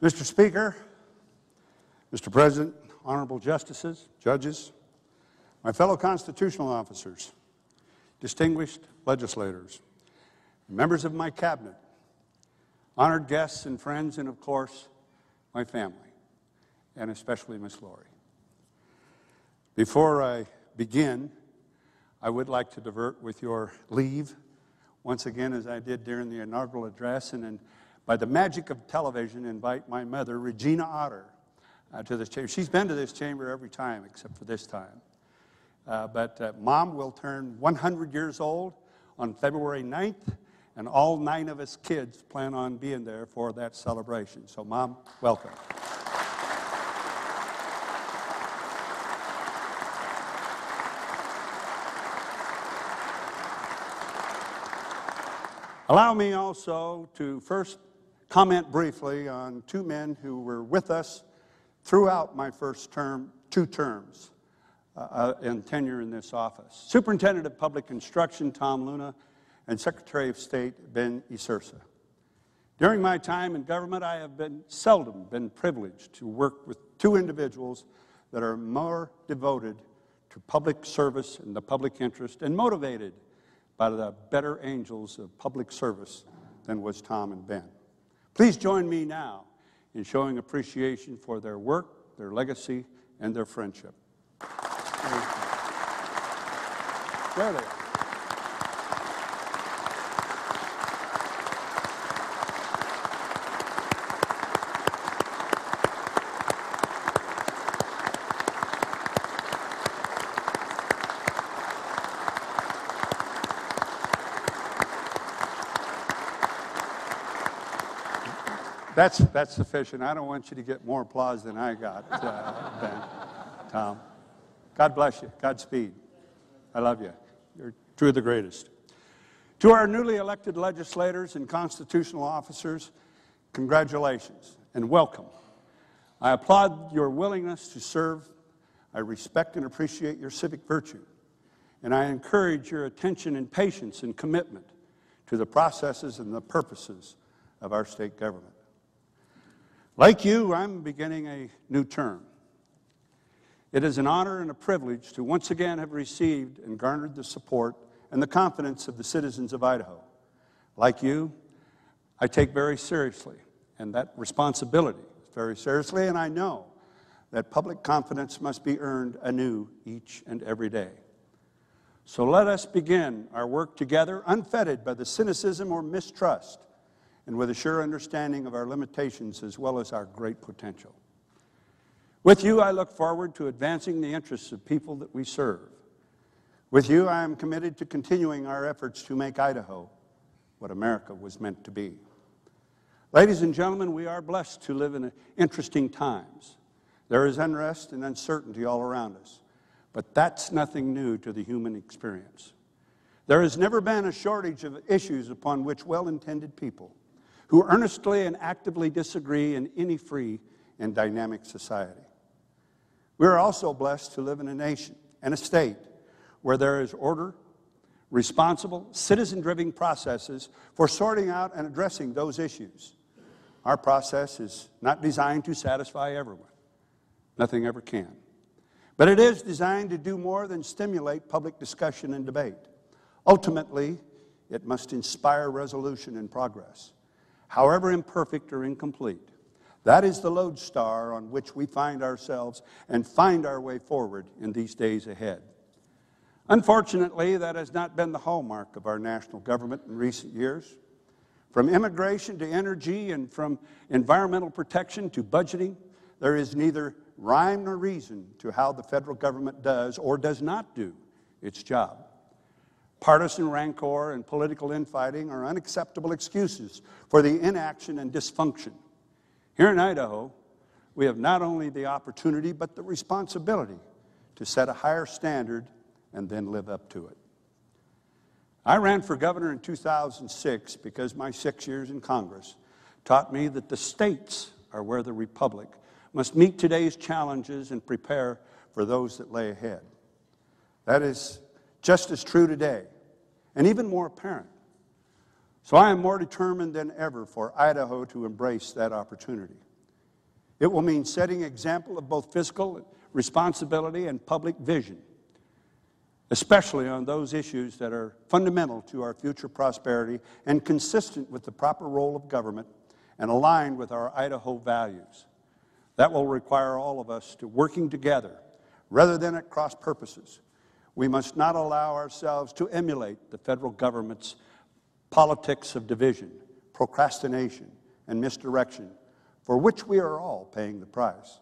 Mr. Speaker, Mr. President, honorable justices, judges, my fellow constitutional officers, distinguished legislators, members of my cabinet, honored guests and friends, and of course, my family, and especially Miss Lori. Before I begin, I would like to divert with your leave, once again, as I did during the inaugural address, and by the magic of television, invite my mother, Regina Otter, to this chamber. She's been to this chamber every time except for this time. But Mom will turn 100 years old on February 9th, and all 9 of us kids plan on being there for that celebration. So, Mom, welcome. Allow me also to first comment briefly on 2 men who were with us throughout my first term, 2 terms in tenure in this office. Superintendent of Public Instruction, Tom Luna, and Secretary of State, Ben Isursa. During my time in government, I have seldom been privileged to work with 2 individuals that are more devoted to public service and the public interest and motivated by the better angels of public service than was Tom and Ben. Please join me now in showing appreciation for their work, their legacy, and their friendship. There they are. That's sufficient. I don't want you to get more applause than I got, Ben, Tom. God bless you. Godspeed. I love you. You're 2 of the greatest. To our newly elected legislators and constitutional officers, congratulations and welcome. I applaud your willingness to serve. I respect and appreciate your civic virtue. And I encourage your attention and patience and commitment to the processes and the purposes of our state government. Like you, I'm beginning a new term. It is an honor and a privilege to once again have received and garnered the support and the confidence of the citizens of Idaho. Like you, I take very seriously, and that responsibility very seriously, and I know that public confidence must be earned anew each and every day. So let us begin our work together, unfettered by the cynicism or mistrust, and with a sure understanding of our limitations as well as our great potential. With you, I look forward to advancing the interests of people that we serve. With you, I am committed to continuing our efforts to make Idaho what America was meant to be. Ladies and gentlemen, we are blessed to live in interesting times. There is unrest and uncertainty all around us, but that's nothing new to the human experience. There has never been a shortage of issues upon which well-intended people who earnestly and actively disagree in any free and dynamic society. We are also blessed to live in a nation and a state where there is order, responsible, citizen-driven processes for sorting out and addressing those issues. Our process is not designed to satisfy everyone. Nothing ever can. But it is designed to do more than stimulate public discussion and debate. Ultimately, it must inspire resolution and progress, however imperfect or incomplete. That is the lodestar on which we find ourselves and find our way forward in these days ahead. Unfortunately, that has not been the hallmark of our national government in recent years. From immigration to energy and from environmental protection to budgeting, there is neither rhyme nor reason to how the federal government does or does not do its job. Partisan rancor and political infighting are unacceptable excuses for the inaction and dysfunction. Here in Idaho, we have not only the opportunity but the responsibility to set a higher standard and then live up to it. I ran for governor in 2006 because my 6 years in Congress taught me that the states are where the republic must meet today's challenges and prepare for those that lay ahead. That is just as true today, and even more apparent. So I am more determined than ever for Idaho to embrace that opportunity. It will mean setting example of both fiscal responsibility and public vision, especially on those issues that are fundamental to our future prosperity and consistent with the proper role of government and aligned with our Idaho values. That will require all of us to working together rather than at cross purposes. We must not allow ourselves to emulate the federal government's politics of division, procrastination, and misdirection, for which we are all paying the price.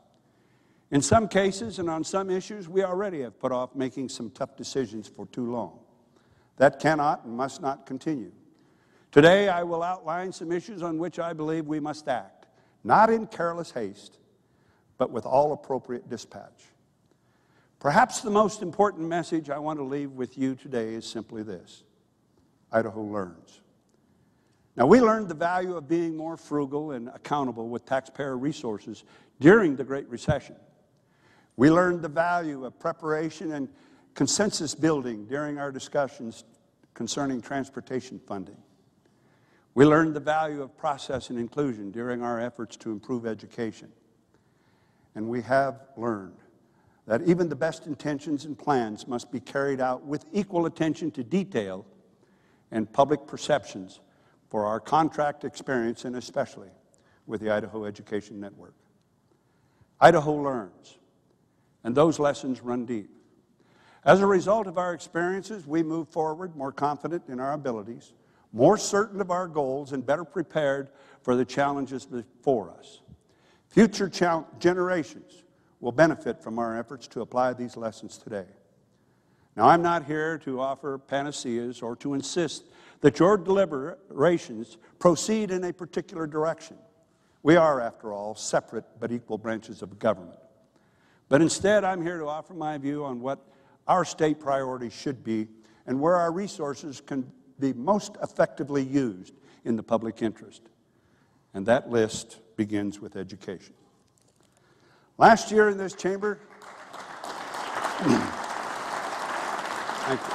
In some cases and on some issues, we already have put off making some tough decisions for too long. That cannot and must not continue. Today, I will outline some issues on which I believe we must act, not in careless haste, but with all appropriate dispatch. Perhaps the most important message I want to leave with you today is simply this: Idaho learns. Now, we learned the value of being more frugal and accountable with taxpayer resources during the Great Recession. We learned the value of preparation and consensus building during our discussions concerning transportation funding. We learned the value of process and inclusion during our efforts to improve education. And we have learned that even the best intentions and plans must be carried out with equal attention to detail and public perceptions for our contract experience, and especially with the Idaho Education Network. Idaho learns, and those lessons run deep. As a result of our experiences, we move forward more confident in our abilities, more certain of our goals, and better prepared for the challenges before us. Future generations will benefit from our efforts to apply these lessons today. Now, I'm not here to offer panaceas or to insist that your deliberations proceed in a particular direction. We are, after all, separate but equal branches of government. But instead, I'm here to offer my view on what our state priorities should be and where our resources can be most effectively used in the public interest. And that list begins with education. Last year in this chamber, thank you.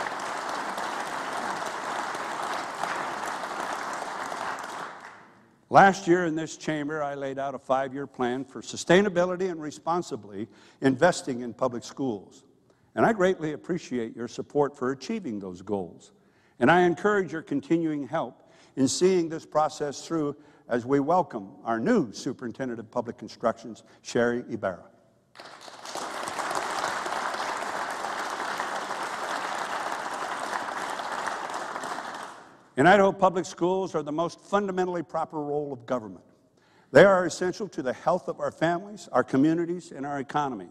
Last year in this chamber, I laid out a 5-year plan for sustainability and responsibly investing in public schools. And I greatly appreciate your support for achieving those goals. And I encourage your continuing help in seeing this process through as we welcome our new Superintendent of Public Instruction, Sherry Ibarra. In Idaho, public schools are the most fundamentally proper role of government. They are essential to the health of our families, our communities, and our economy.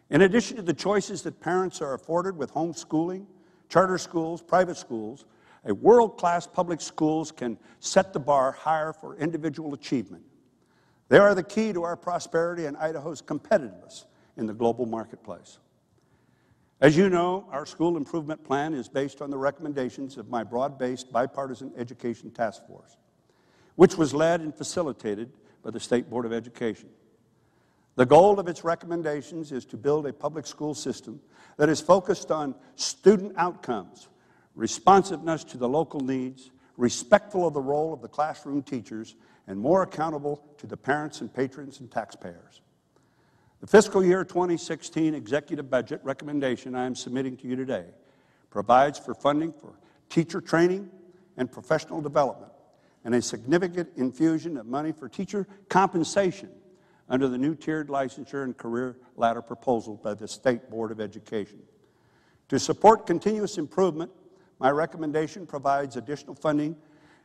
In addition to the choices that parents are afforded with homeschooling, charter schools, private schools, a world-class public schools can set the bar higher for individual achievement. They are the key to our prosperity and Idaho's competitiveness in the global marketplace. As you know, our school improvement plan is based on the recommendations of my broad-based bipartisan education task force, which was led and facilitated by the State Board of Education. The goal of its recommendations is to build a public school system that is focused on student outcomes, responsiveness to the local needs, respectful of the role of the classroom teachers, and more accountable to the parents and patrons and taxpayers. The fiscal year 2016 executive budget recommendation I am submitting to you today provides for funding for teacher training and professional development and a significant infusion of money for teacher compensation under the new tiered licensure and career ladder proposal by the State Board of Education. To support continuous improvement, my recommendation provides additional funding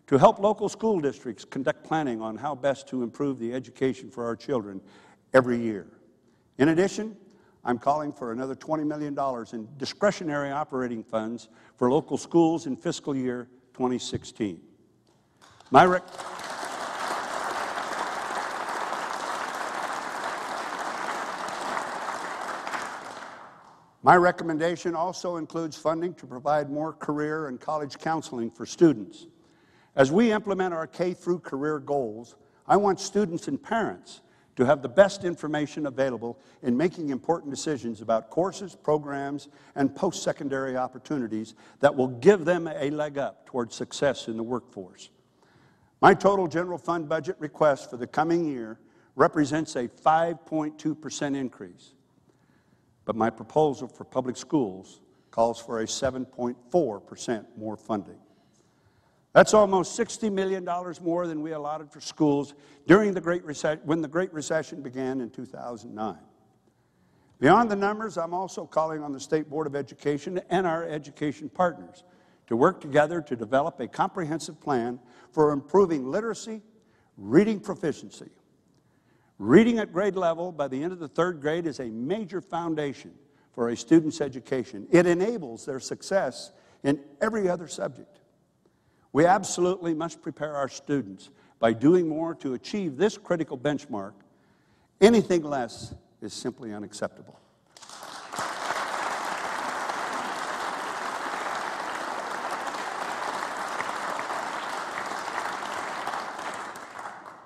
to help local school districts conduct planning on how best to improve the education for our children every year. In addition, I'm calling for another $20 million in discretionary operating funds for local schools in fiscal year 2016. My recommendation also includes funding to provide more career and college counseling for students. As we implement our K through career goals, I want students and parents to have the best information available in making important decisions about courses, programs, and post-secondary opportunities that will give them a leg up towards success in the workforce. My total general fund budget request for the coming year represents a 5.2% increase. But my proposal for public schools calls for a 7.4% more funding. That's almost $60 million more than we allotted for schools during when the Great Recession began in 2009. Beyond the numbers, I'm also calling on the State Board of Education and our education partners to work together to develop a comprehensive plan for improving literacy, reading proficiency. Reading at grade level by the end of the third grade is a major foundation for a student's education. It enables their success in every other subject. We absolutely must prepare our students by doing more to achieve this critical benchmark. Anything less is simply unacceptable.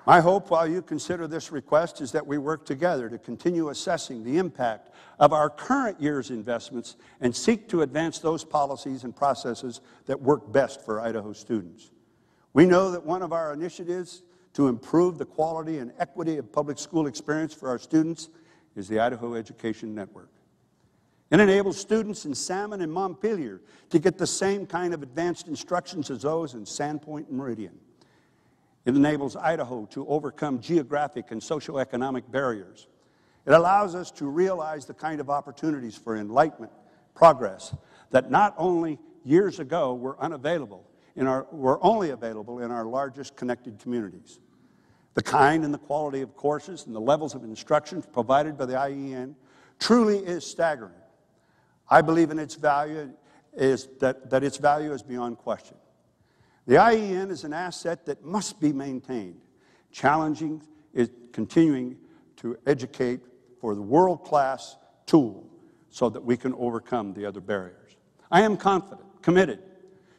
My hope, while you consider this request, is that we work together to continue assessing the impact of our current year's investments and seek to advance those policies and processes that work best for Idaho students. We know that one of our initiatives to improve the quality and equity of public school experience for our students is the Idaho Education Network. It enables students in Salmon and Montpelier to get the same kind of advanced instructions as those in Sandpoint and Meridian. It enables Idaho to overcome geographic and socioeconomic barriers. It allows us to realize the kind of opportunities for enlightenment, progress, that not only years ago were only available in our largest connected communities. The kind and the quality of courses and the levels of instruction provided by the IEN truly is staggering. I believe in its value that its value is beyond question. The IEN is an asset that must be maintained. Challenging is continuing to educate for the world-class tool so that we can overcome the other barriers. I am confident, committed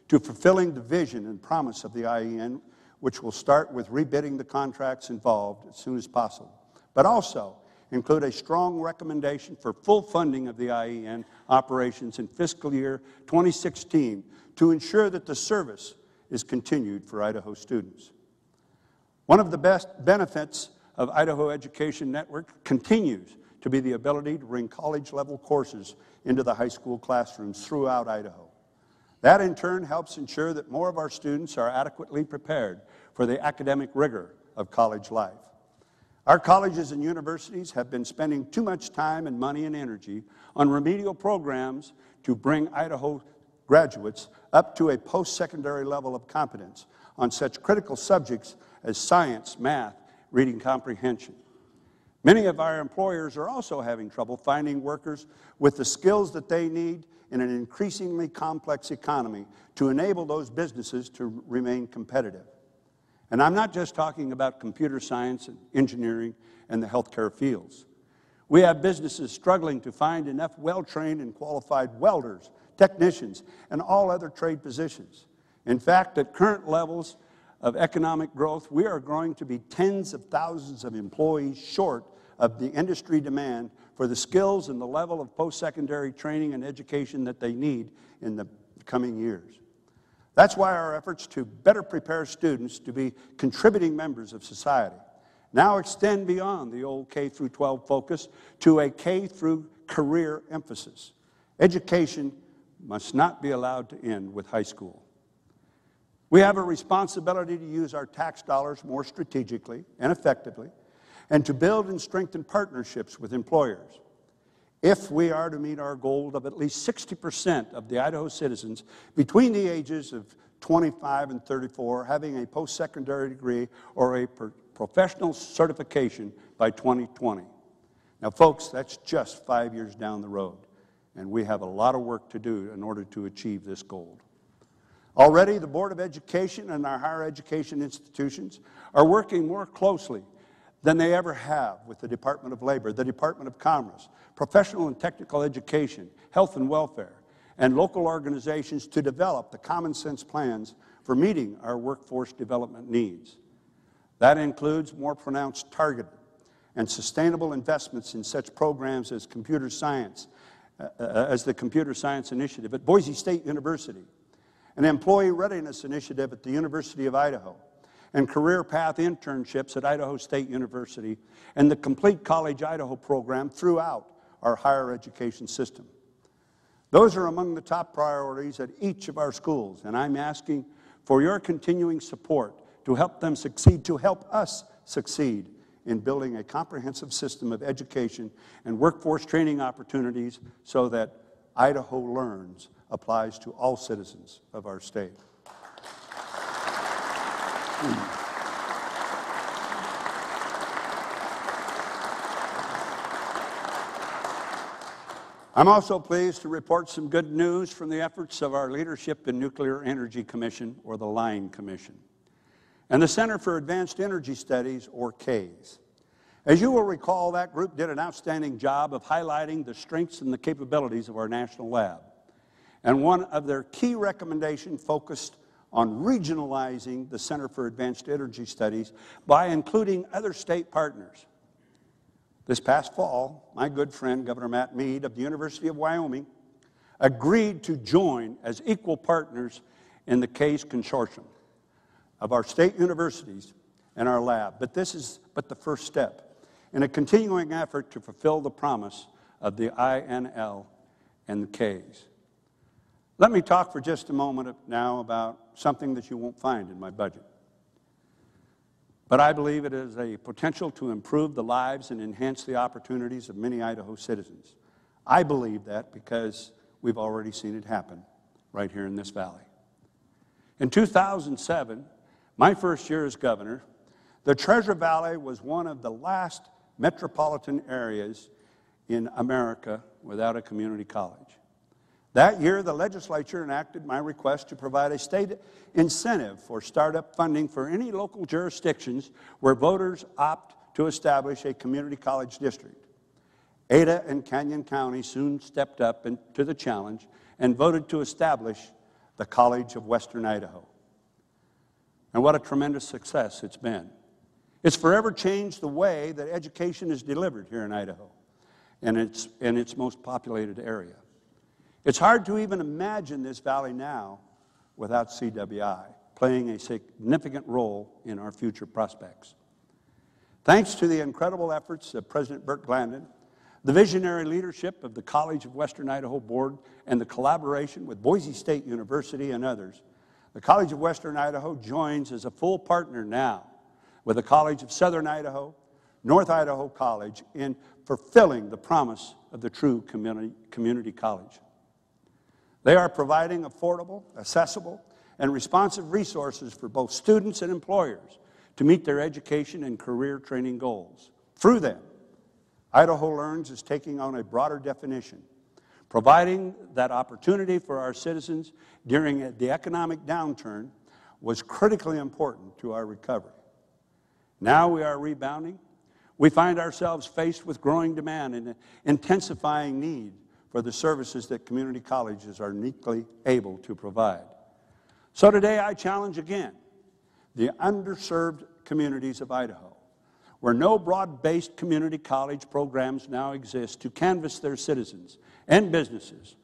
to fulfilling the vision and promise of the IEN, which will start with rebidding the contracts involved as soon as possible, but also include a strong recommendation for full funding of the IEN operations in fiscal year 2016 to ensure that the service is continued for Idaho students. One of the best benefits of Idaho Education Network continues to be the ability to bring college-level courses into the high school classrooms throughout Idaho. That in turn helps ensure that more of our students are adequately prepared for the academic rigor of college life. Our colleges and universities have been spending too much time and money and energy on remedial programs to bring Idaho graduates up to a post-secondary level of competence on such critical subjects as science, math, reading comprehension. Many of our employers are also having trouble finding workers with the skills that they need in an increasingly complex economy to enable those businesses to remain competitive. And I'm not just talking about computer science and engineering and the healthcare fields. We have businesses struggling to find enough well-trained and qualified welders, technicians, and all other trade positions. In fact, at current levels of economic growth, we are growing to be tens of thousands of employees short of the industry demand for the skills and the level of post-secondary training and education that they need in the coming years. That's why our efforts to better prepare students to be contributing members of society now extend beyond the old K through 12 focus to a K through career emphasis. Education must not be allowed to end with high school. We have a responsibility to use our tax dollars more strategically and effectively, and to build and strengthen partnerships with employers. If we are to meet our goal of at least 60% of the Idaho citizens between the ages of 25 and 34 having a post-secondary degree or a professional certification by 2020. Now, folks, that's just 5 years down the road, and we have a lot of work to do in order to achieve this goal. Already, the Board of Education and our higher education institutions are working more closely than they ever have with the Department of Labor, the Department of Commerce, professional and technical education, health and welfare, and local organizations to develop the common sense plans for meeting our workforce development needs. That includes more pronounced targeted and sustainable investments in such programs as computer science, as the Computer Science Initiative at Boise State University, an employee readiness initiative at the University of Idaho, and career path internships at Idaho State University, and the Complete College Idaho program throughout our higher education system. Those are among the top priorities at each of our schools, and I'm asking for your continuing support to help them succeed, to help us succeed in building a comprehensive system of education and workforce training opportunities so that Idaho Learns applies to all citizens of our state. I'm also pleased to report some good news from the efforts of our leadership in Nuclear Energy Commission, or the Line Commission, and the Center for Advanced Energy Studies, or CAES. As you will recall, that group did an outstanding job of highlighting the strengths and the capabilities of our national lab. And one of their key recommendations focused on regionalizing the Center for Advanced Energy Studies by including other state partners. This past fall, my good friend, Governor Matt Mead of the University of Wyoming, agreed to join as equal partners in the CAES consortium of our state universities and our lab. But this is but the first step in a continuing effort to fulfill the promise of the INL and the CAES. Let me talk for just a moment now about something that you won't find in my budget. But I believe it has a potential to improve the lives and enhance the opportunities of many Idaho citizens. I believe that because we've already seen it happen right here in this valley. In 2007, my first year as governor, the Treasure Valley was one of the last metropolitan areas in America without a community college. That year, the legislature enacted my request to provide a state incentive for startup funding for any local jurisdictions where voters opt to establish a community college district. Ada and Canyon County soon stepped up to the challenge and voted to establish the College of Western Idaho. And what a tremendous success it's been. It's forever changed the way that education is delivered here in Idaho, and in its most populated area. It's hard to even imagine this valley now without CWI playing a significant role in our future prospects. Thanks to the incredible efforts of President Burt Glandon, the visionary leadership of the College of Western Idaho Board, and the collaboration with Boise State University and others, the College of Western Idaho joins as a full partner now with the College of Southern Idaho, North Idaho College, in fulfilling the promise of the true community college. They are providing affordable, accessible, and responsive resources for both students and employers to meet their education and career training goals. Through them, Idaho Learns is taking on a broader definition, providing that opportunity for our citizens during the economic downturn was critically important to our recovery. Now we are rebounding. We find ourselves faced with growing demand and intensifying need for the services that community colleges are uniquely able to provide. So today I challenge again the underserved communities of Idaho, where no broad-based community college programs now exist, to canvass their citizens and businesses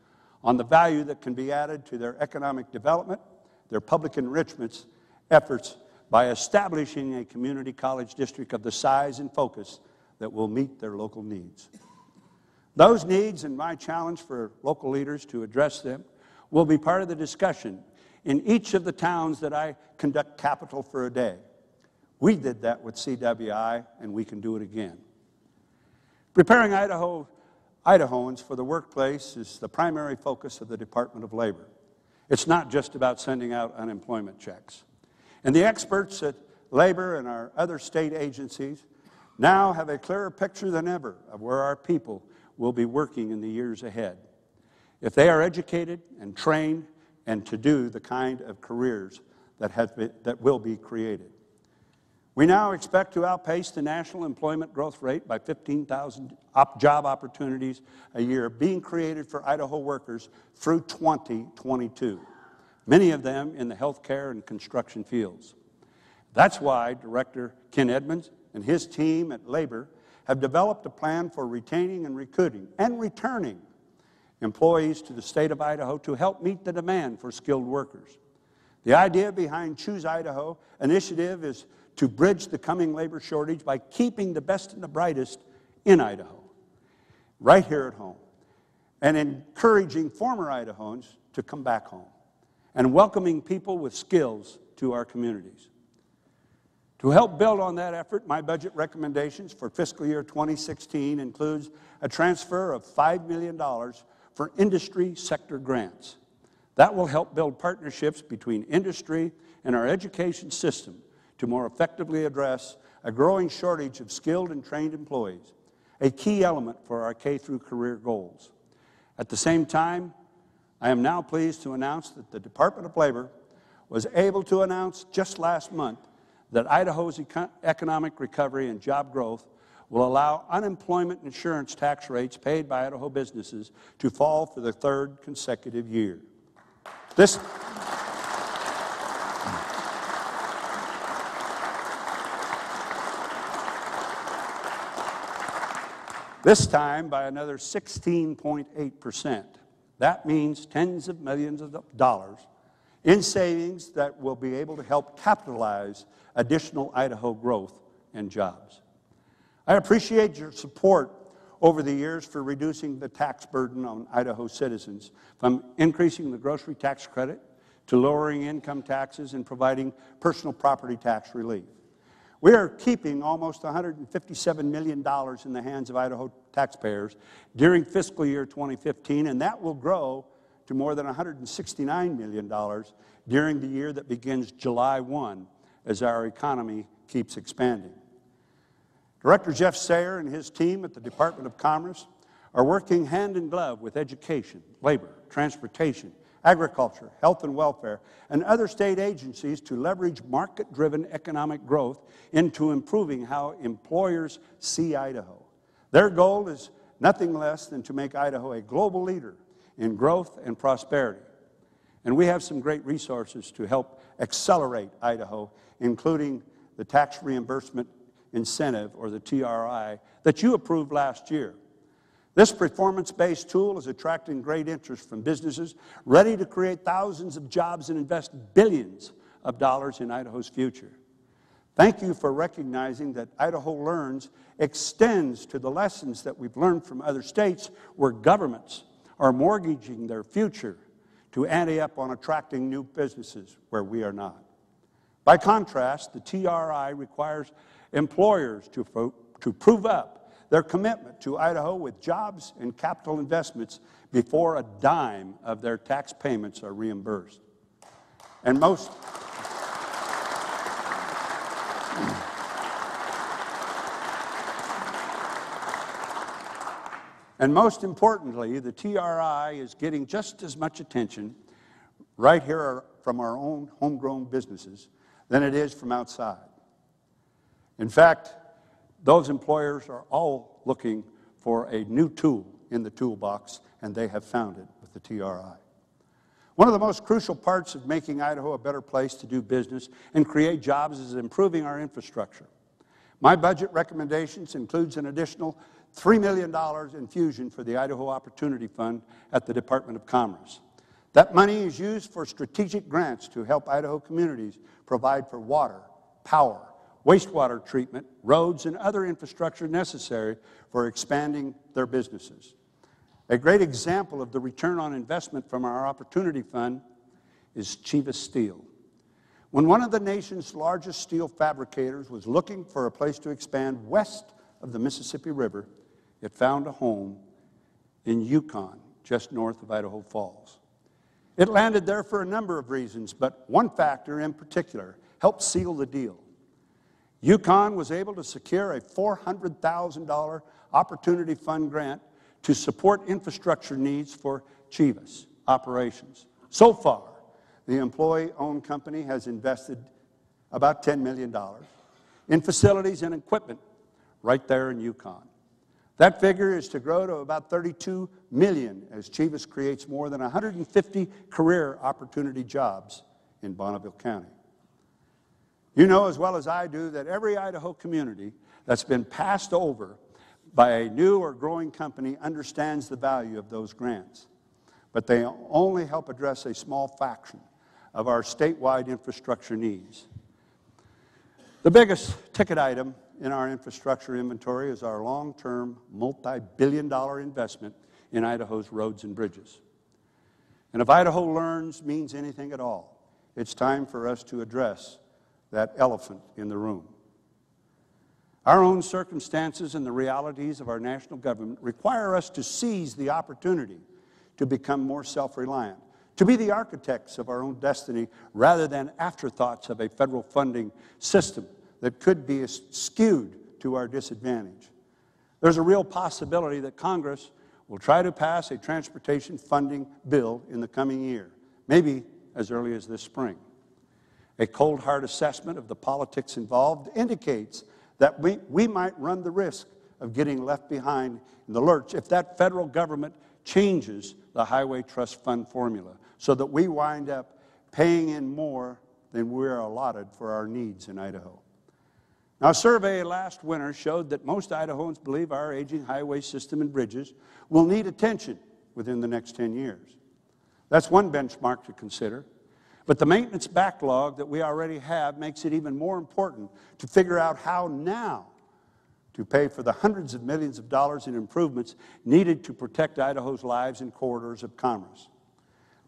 on the value that can be added to their economic development, their public enrichment efforts, by establishing a community college district of the size and focus that will meet their local needs. Those needs and my challenge for local leaders to address them will be part of the discussion in each of the towns that I conduct Capital for a Day. We did that with CWI, and we can do it again. Preparing Idahoans for the workplace is the primary focus of the Department of Labor. It's not just about sending out unemployment checks. And the experts at Labor and our other state agencies now have a clearer picture than ever of where our people will be working in the years ahead, if they are educated and trained and to do the kind of careers that will be created. We now expect to outpace the national employment growth rate by 15,000 job opportunities a year being created for Idaho workers through 2022, many of them in the healthcare and construction fields. That's why Director Ken Edmonds and his team at Labor have developed a plan for retaining and recruiting and returning employees to the state of Idaho to help meet the demand for skilled workers. The idea behind Choose Idaho initiative is to bridge the coming labor shortage by keeping the best and the brightest in Idaho, right here at home, and encouraging former Idahoans to come back home, and welcoming people with skills to our communities. To help build on that effort, my budget recommendations for fiscal year 2016 includes a transfer of $5 million for industry sector grants. That will help build partnerships between industry and our education system to more effectively address a growing shortage of skilled and trained employees, a key element for our K through career goals. At the same time, I am now pleased to announce that the Department of Labor was able to announce just last month that Idaho's economic recovery and job growth will allow unemployment insurance tax rates paid by Idaho businesses to fall for the third consecutive year. This time by another 16.8%. That means tens of millions of dollars in savings that will be able to help capitalize additional Idaho growth and jobs. I appreciate your support over the years for reducing the tax burden on Idaho citizens, from increasing the grocery tax credit to lowering income taxes and providing personal property tax relief. We are keeping almost $157 million in the hands of Idaho taxpayers during fiscal year 2015, and that will grow to more than $169 million during the year that begins July 1 as our economy keeps expanding. Director Jeff Sayer and his team at the Department of Commerce are working hand in glove with education, labor, transportation, agriculture, health and welfare, and other state agencies to leverage market-driven economic growth into improving how employers see Idaho. Their goal is nothing less than to make Idaho a global leader in growth and prosperity. And we have some great resources to help accelerate Idaho, including the tax reimbursement incentive, or the TRI, that you approved last year. This performance-based tool is attracting great interest from businesses ready to create thousands of jobs and invest billions of dollars in Idaho's future. Thank you for recognizing that Idaho Learns extends to the lessons that we've learned from other states where governments are mortgaging their future to ante up on attracting new businesses where we are not. By contrast, the TRI requires employers to prove up their commitment to Idaho with jobs and capital investments before a dime of their tax payments are reimbursed. And most importantly, the TRI is getting just as much attention right here from our own homegrown businesses than it is from outside. In fact, those employers are all looking for a new tool in the toolbox, and they have found it with the TRI. One of the most crucial parts of making Idaho a better place to do business and create jobs is improving our infrastructure. My budget recommendations includes an additional $3 million infusion for the Idaho Opportunity Fund at the Department of Commerce. That money is used for strategic grants to help Idaho communities provide for water, power, wastewater treatment, roads, and other infrastructure necessary for expanding their businesses. A great example of the return on investment from our Opportunity Fund is Chivas Steel. When one of the nation's largest steel fabricators was looking for a place to expand west of the Mississippi River, it found a home in Yukon, just north of Idaho Falls. It landed there for a number of reasons, but one factor in particular helped seal the deal. Yukon was able to secure a $400,000 Opportunity Fund grant to support infrastructure needs for Chivas operations. So far, the employee-owned company has invested about $10 million in facilities and equipment right there in Yukon. That figure is to grow to about $32 million as Chivas creates more than 150 career opportunity jobs in Bonneville County. You know as well as I do that every Idaho community that's been passed over by a new or growing company understands the value of those grants. But they only help address a small fraction of our statewide infrastructure needs. The biggest ticket item in our infrastructure inventory is our long-term, multi-billion-dollar investment in Idaho's roads and bridges. And if Idaho learns means anything at all, it's time for us to address that elephant in the room. Our own circumstances and the realities of our national government require us to seize the opportunity to become more self-reliant, to be the architects of our own destiny rather than afterthoughts of a federal funding system that could be skewed to our disadvantage. There's a real possibility that Congress will try to pass a transportation funding bill in the coming year, maybe as early as this spring. A cold hard assessment of the politics involved indicates that we might run the risk of getting left behind in the lurch if that federal government changes the Highway Trust Fund formula so that we wind up paying in more than we're allotted for our needs in Idaho. Now, a survey last winter showed that most Idahoans believe our aging highway system and bridges will need attention within the next 10 years. That's one benchmark to consider. But the maintenance backlog that we already have makes it even more important to figure out how now to pay for the hundreds of millions of dollars in improvements needed to protect Idaho's lives and corridors of commerce.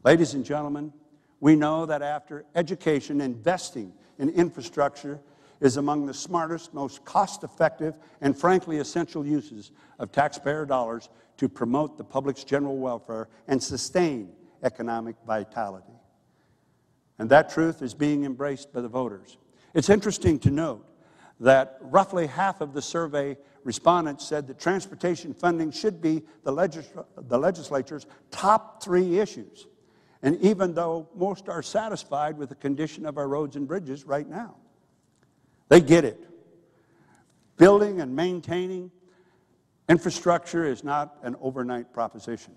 Ladies and gentlemen, we know that after education, investing in infrastructure is among the smartest, most cost-effective, and frankly essential uses of taxpayer dollars to promote the public's general welfare and sustain economic vitality. And that truth is being embraced by the voters. It's interesting to note that roughly half of the survey respondents said that transportation funding should be the legislature's top 3 issues. And even though most are satisfied with the condition of our roads and bridges right now, they get it. Building and maintaining infrastructure is not an overnight proposition.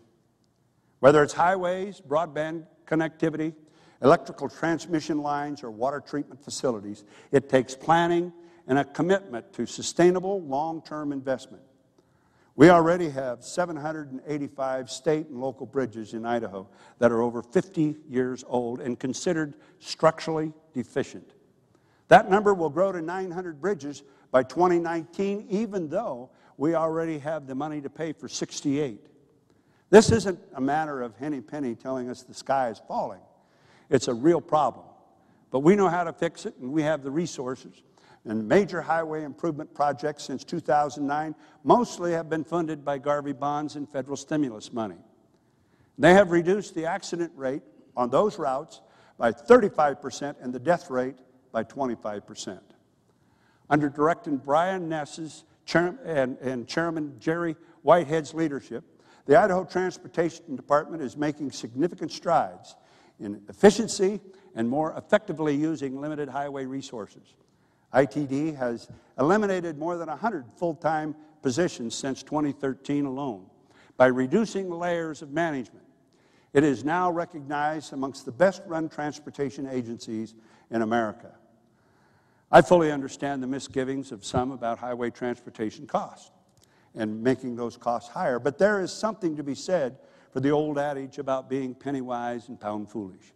Whether it's highways, broadband connectivity, electrical transmission lines, or water treatment facilities, it takes planning and a commitment to sustainable long-term investment. We already have 785 state and local bridges in Idaho that are over 50 years old and considered structurally deficient. That number will grow to 900 bridges by 2019, even though we already have the money to pay for 68. This isn't a matter of Henny Penny telling us the sky is falling. It's a real problem. But we know how to fix it, and we have the resources. And major highway improvement projects since 2009 mostly have been funded by Garvey bonds and federal stimulus money. They have reduced the accident rate on those routes by 35% and the death rate by 25%. Under Director Brian Ness's and Chairman Jerry Whitehead's leadership, the Idaho Transportation Department is making significant strides in efficiency and more effectively using limited highway resources. ITD has eliminated more than 100 full-time positions since 2013 alone by reducing layers of management. It is now recognized amongst the best-run transportation agencies in America. I fully understand the misgivings of some about highway transportation costs and making those costs higher, but there is something to be said for the old adage about being penny wise and pound foolish.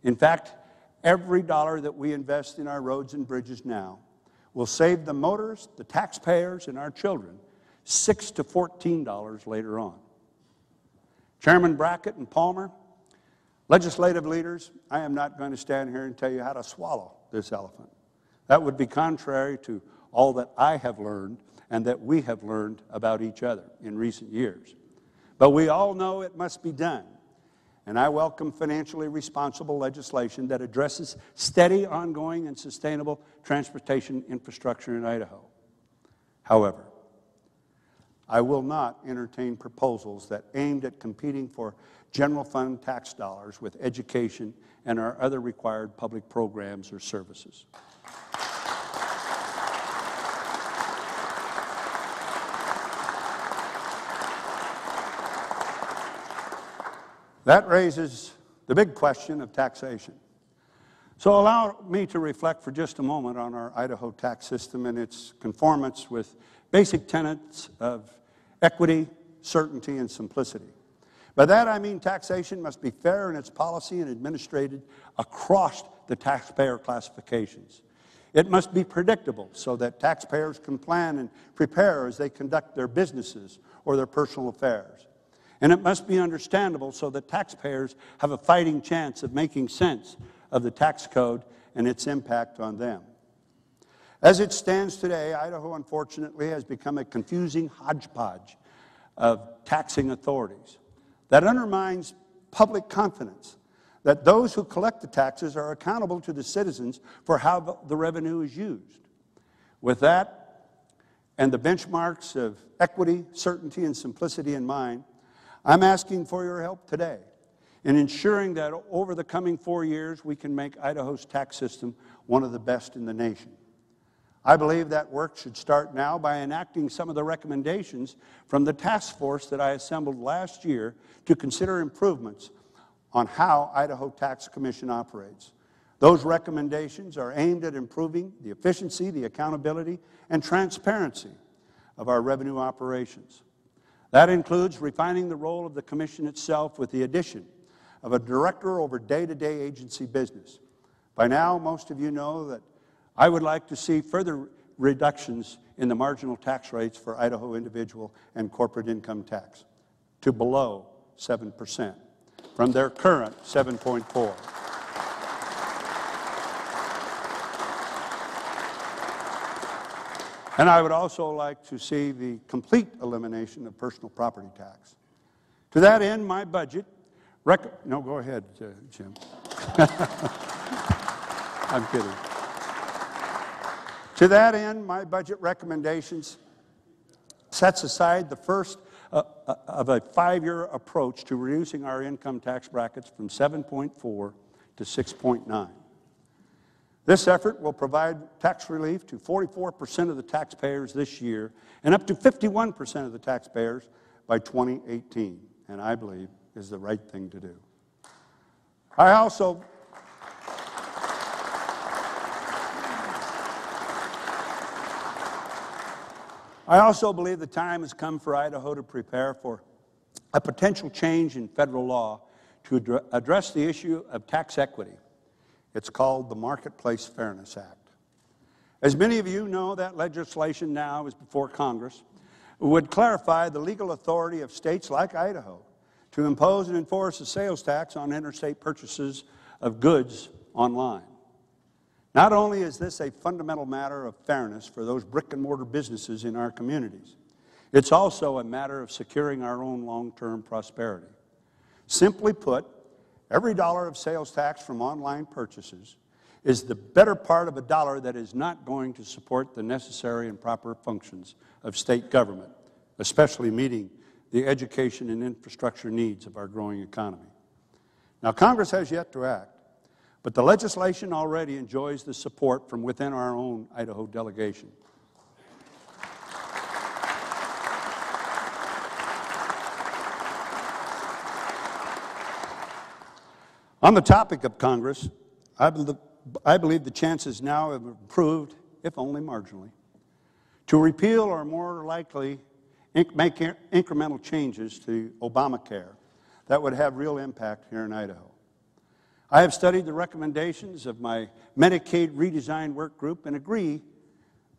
In fact, every dollar that we invest in our roads and bridges now will save the motorists, the taxpayers, and our children $6 to $14 later on. Chairman Brackett and Palmer, legislative leaders, I am not going to stand here and tell you how to swallow this elephant. That would be contrary to all that I have learned and that we have learned about each other in recent years. But we all know it must be done. And I welcome financially responsible legislation that addresses steady, ongoing, and sustainable transportation infrastructure in Idaho. However, I will not entertain proposals that aimed at competing for general fund tax dollars with education and our other required public programs or services. That raises the big question of taxation. So allow me to reflect for just a moment on our Idaho tax system and its conformance with basic tenets of equity, certainty, and simplicity. By that I mean taxation must be fair in its policy and administered across the taxpayer classifications. It must be predictable so that taxpayers can plan and prepare as they conduct their businesses or their personal affairs. And it must be understandable so that taxpayers have a fighting chance of making sense of the tax code and its impact on them. As it stands today, Idaho, unfortunately, has become a confusing hodgepodge of taxing authorities that undermines public confidence that those who collect the taxes are accountable to the citizens for how the revenue is used. With that and the benchmarks of equity, certainty, and simplicity in mind, I'm asking for your help today in ensuring that over the coming 4 years we can make Idaho's tax system one of the best in the nation. I believe that work should start now by enacting some of the recommendations from the task force that I assembled last year to consider improvements on how Idaho Tax Commission operates. Those recommendations are aimed at improving the efficiency, the accountability, and transparency of our revenue operations. That includes refining the role of the Commission itself with the addition of a director over day-to-day agency business. By now, most of you know that I would like to see further reductions in the marginal tax rates for Idaho individual and corporate income tax to below 7% from their current 7.4%. And I would also like to see the complete elimination of personal property tax. To that end, my budget, no, go ahead, Jim. I'm kidding. To that end, my budget recommendations sets aside the first of a 5-year approach to reducing our income tax brackets from 7.4 to 6.9. This effort will provide tax relief to 44% of the taxpayers this year and up to 51% of the taxpayers by 2018, and I believe is the right thing to do. I also believe the time has come for Idaho to prepare for a potential change in federal law to address the issue of tax equity. It's called the Marketplace Fairness Act. As many of you know, that legislation now is before Congress. It would clarify the legal authority of states like Idaho to impose and enforce a sales tax on interstate purchases of goods online. Not only is this a fundamental matter of fairness for those brick-and-mortar businesses in our communities, it's also a matter of securing our own long-term prosperity. Simply put, every dollar of sales tax from online purchases is the better part of a dollar that is not going to support the necessary and proper functions of state government, especially meeting the education and infrastructure needs of our growing economy. Now, Congress has yet to act, but the legislation already enjoys the support from within our own Idaho delegation. On the topic of Congress, I believe the chances now have improved, if only marginally, to repeal or more likely make incremental changes to Obamacare that would have real impact here in Idaho. I have studied the recommendations of my Medicaid redesign work group and agree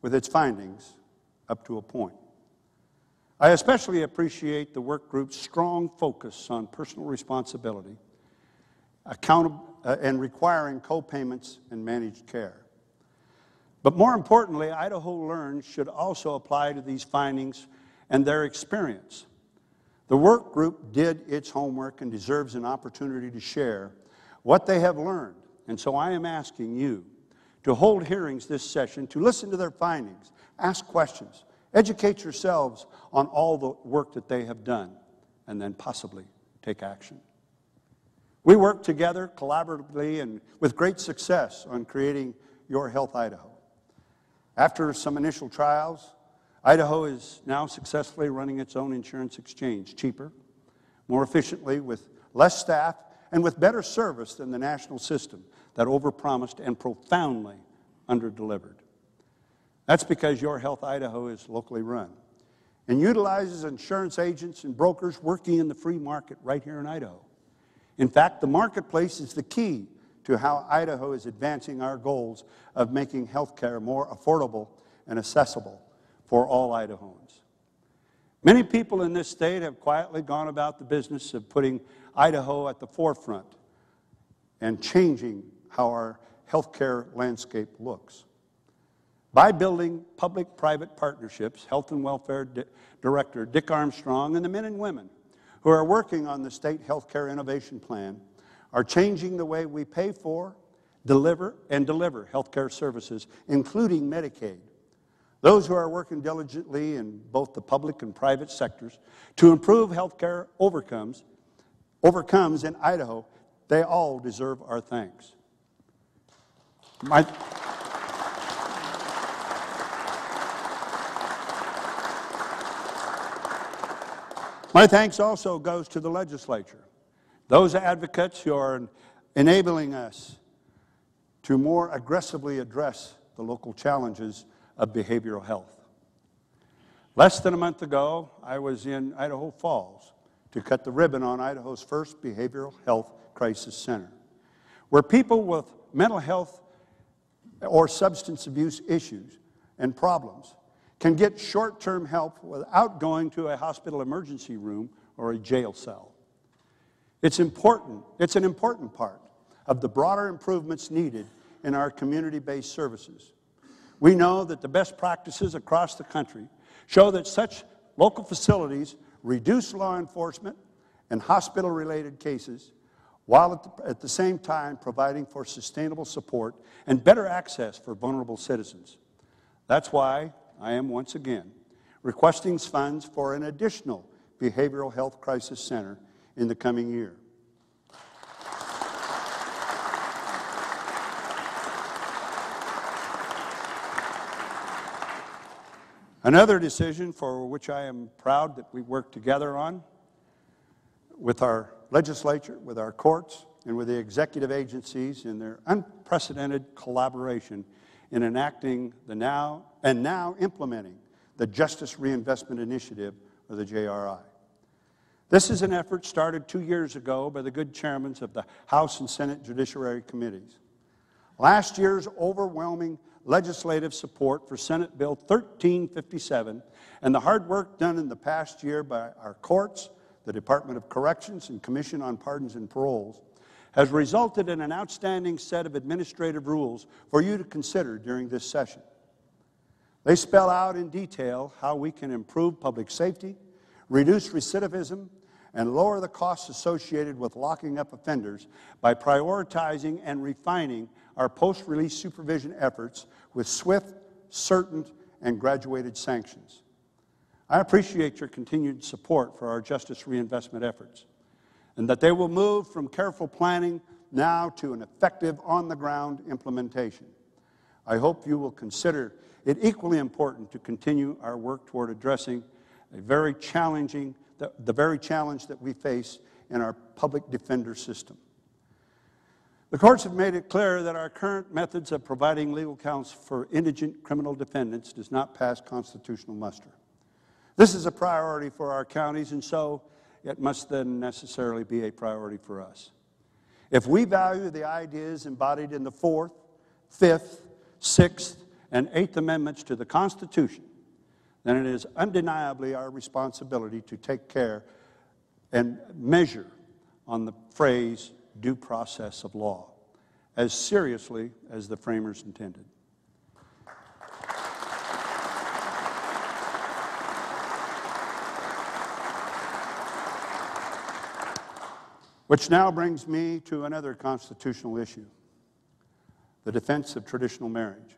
with its findings up to a point. I especially appreciate the work group's strong focus on personal responsibility, and requiring co-payments and managed care. But more importantly, Idaho Learns should also apply to these findings and their experience. The work group did its homework and deserves an opportunity to share what they have learned. And so I am asking you to hold hearings this session, to listen to their findings, ask questions, educate yourselves on all the work that they have done, and then possibly take action. We worked together collaboratively and with great success on creating Your Health Idaho. After some initial trials, Idaho is now successfully running its own insurance exchange, cheaper, more efficiently, with less staff, and with better service than the national system that overpromised and profoundly underdelivered. That's because Your Health Idaho is locally run. and utilizes insurance agents and brokers working in the free market right here in Idaho. In fact, the marketplace is the key to how Idaho is advancing our goals of making health care more affordable and accessible for all Idahoans. Many people in this state have quietly gone about the business of putting Idaho at the forefront and changing how our health care landscape looks. By building public-private partnerships, Health and Welfare Director Dick Armstrong and the men and women who are working on the State Health Care Innovation Plan are changing the way we pay for, deliver health care services, including Medicaid. Those who are working diligently in both the public and private sectors to improve health care overcomes in Idaho, they all deserve our thanks. My thanks also goes to the legislature, those advocates who are enabling us to more aggressively address the local challenges of behavioral health. Less than a month ago, I was in Idaho Falls to cut the ribbon on Idaho's first behavioral health crisis center, where people with mental health or substance abuse issues and problems can get short-term help without going to a hospital emergency room or a jail cell. It's important. It's an important part of the broader improvements needed in our community-based services. We know that the best practices across the country show that such local facilities reduce law enforcement and hospital-related cases, while at the same time providing for sustainable support and better access for vulnerable citizens. That's why I am once again requesting funds for an additional behavioral health crisis center in the coming year. Another decision for which I am proud that we worked together on with our legislature, with our courts, and with the executive agencies in their unprecedented collaboration in enacting the now implementing the Justice Reinvestment Initiative, or the JRI. This is an effort started 2 years ago by the good chairmen of the House and Senate Judiciary Committees. Last year's overwhelming legislative support for Senate Bill 1357 and the hard work done in the past year by our courts, the Department of Corrections, and Commission on Pardons and Paroles has resulted in an outstanding set of administrative rules for you to consider during this session. They spell out in detail how we can improve public safety, reduce recidivism, and lower the costs associated with locking up offenders by prioritizing and refining our post-release supervision efforts with swift, certain, and graduated sanctions. I appreciate your continued support for our justice reinvestment efforts, and that they will move from careful planning now to an effective on-the-ground implementation. I hope you will consider it equally important to continue our work toward addressing the very challenge that we face in our public defender system. The courts have made it clear that our current methods of providing legal counsel for indigent criminal defendants does not pass constitutional muster. This is a priority for our counties, and so it must then necessarily be a priority for us. If we value the ideas embodied in the 4th, 5th, 6th, and 8th Amendments to the Constitution, then it is undeniably our responsibility to take care and measure on the phrase due process of law as seriously as the framers intended. Which now brings me to another constitutional issue, the defense of traditional marriage.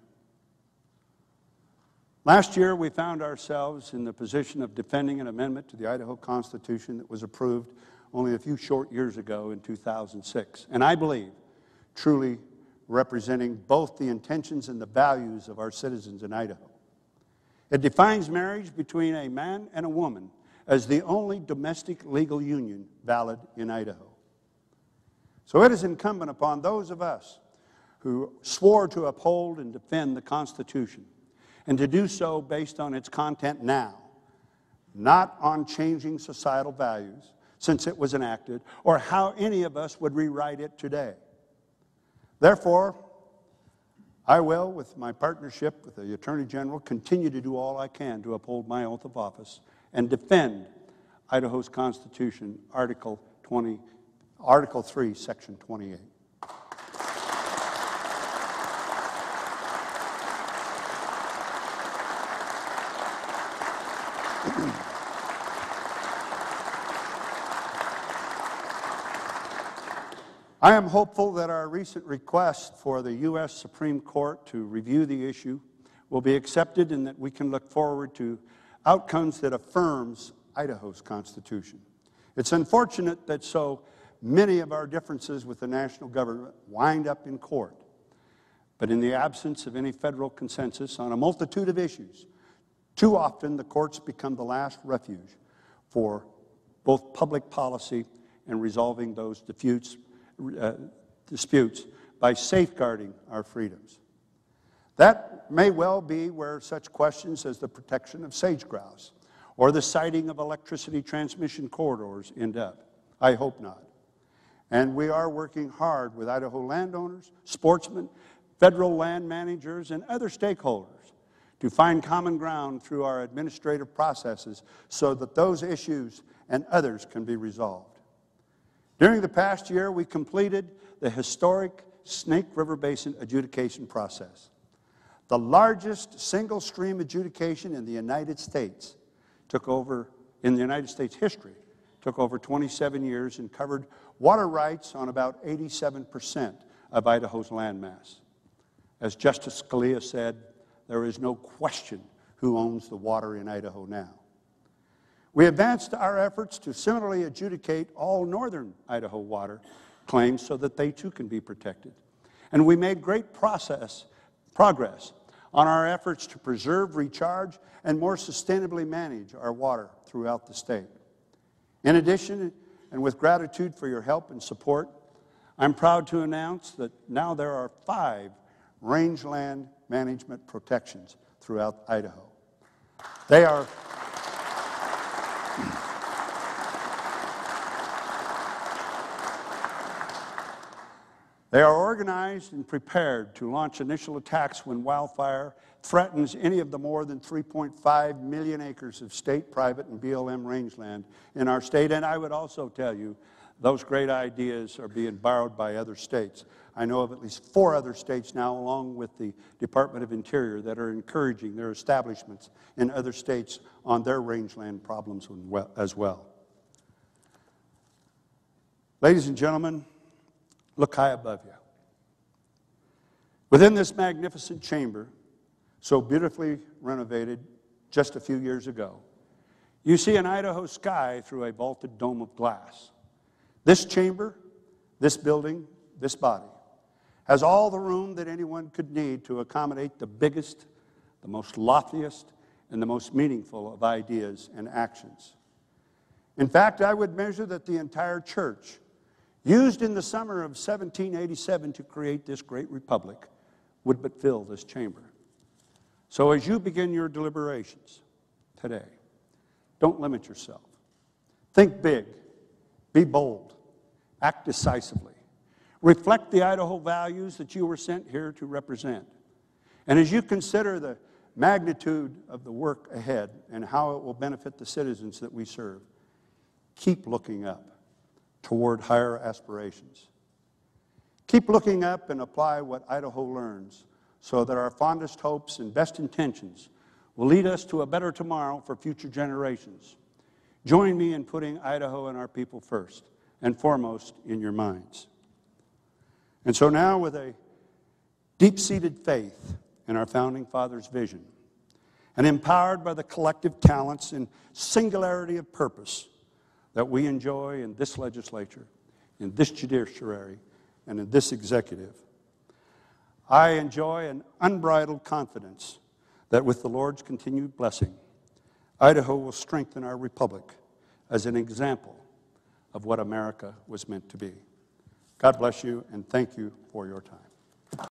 Last year, we found ourselves in the position of defending an amendment to the Idaho Constitution that was approved only a few short years ago in 2006, and I believe truly representing both the intentions and the values of our citizens in Idaho. It defines marriage between a man and a woman as the only domestic legal union valid in Idaho. So it is incumbent upon those of us who swore to uphold and defend the Constitution, and to do so based on its content now, not on changing societal values since it was enacted, or how any of us would rewrite it today. Therefore, I will, with my partnership with the Attorney General, continue to do all I can to uphold my oath of office and defend Idaho's Constitution, Article 3, Section 28. I am hopeful that our recent request for the U.S. Supreme Court to review the issue will be accepted and that we can look forward to outcomes that affirms Idaho's Constitution. It's unfortunate that so many of our differences with the national government wind up in court. But in the absence of any federal consensus on a multitude of issues, too often the courts become the last refuge for both public policy and resolving those disputes by safeguarding our freedoms. That may well be where such questions as the protection of sage grouse or the siting of electricity transmission corridors end up. I hope not. And we are working hard with Idaho landowners, sportsmen, federal land managers, and other stakeholders to find common ground through our administrative processes so that those issues and others can be resolved. During the past year, we completed the historic Snake River Basin adjudication process. The largest single-stream adjudication in the United States history, took over 27 years and covered water rights on about 87% of Idaho's landmass. As Justice Scalia said, there is no question who owns the water in Idaho now. We advanced our efforts to similarly adjudicate all northern Idaho water claims so that they too can be protected. And we made great progress on our efforts to preserve, recharge, and more sustainably manage our water throughout the state. In addition, and with gratitude for your help and support, I'm proud to announce that now there are 5 rangeland management protections throughout Idaho. They are organized and prepared to launch initial attacks when wildfire threatens any of the more than 3.5 million acres of state, private, and BLM rangeland in our state. And I would also tell you, those great ideas are being borrowed by other states. I know of at least 4 other states now, along with the Department of Interior, that are encouraging their establishments in other states on their rangeland problems as well. Ladies and gentlemen, look high above you. Within this magnificent chamber, so beautifully renovated just a few years ago, you see an Idaho sky through a vaulted dome of glass. This chamber, this building, this body has all the room that anyone could need to accommodate the biggest, the most loftiest, and the most meaningful of ideas and actions. In fact, I would measure that the entire church, used in the summer of 1787 to create this great republic, would but fill this chamber. So as you begin your deliberations today, don't limit yourself. Think big, be bold, act decisively. Reflect the Idaho values that you were sent here to represent. And as you consider the magnitude of the work ahead and how it will benefit the citizens that we serve, keep looking up toward higher aspirations. Keep looking up and apply what Idaho learns so that our fondest hopes and best intentions will lead us to a better tomorrow for future generations. Join me in putting Idaho and our people first and foremost in your minds. And so now, with a deep-seated faith in our Founding Fathers' vision and empowered by the collective talents and singularity of purpose that we enjoy in this legislature, in this judiciary, and in this executive, I enjoy an unbridled confidence that with the Lord's continued blessing, Idaho will strengthen our republic as an example of what America was meant to be. God bless you, and thank you for your time.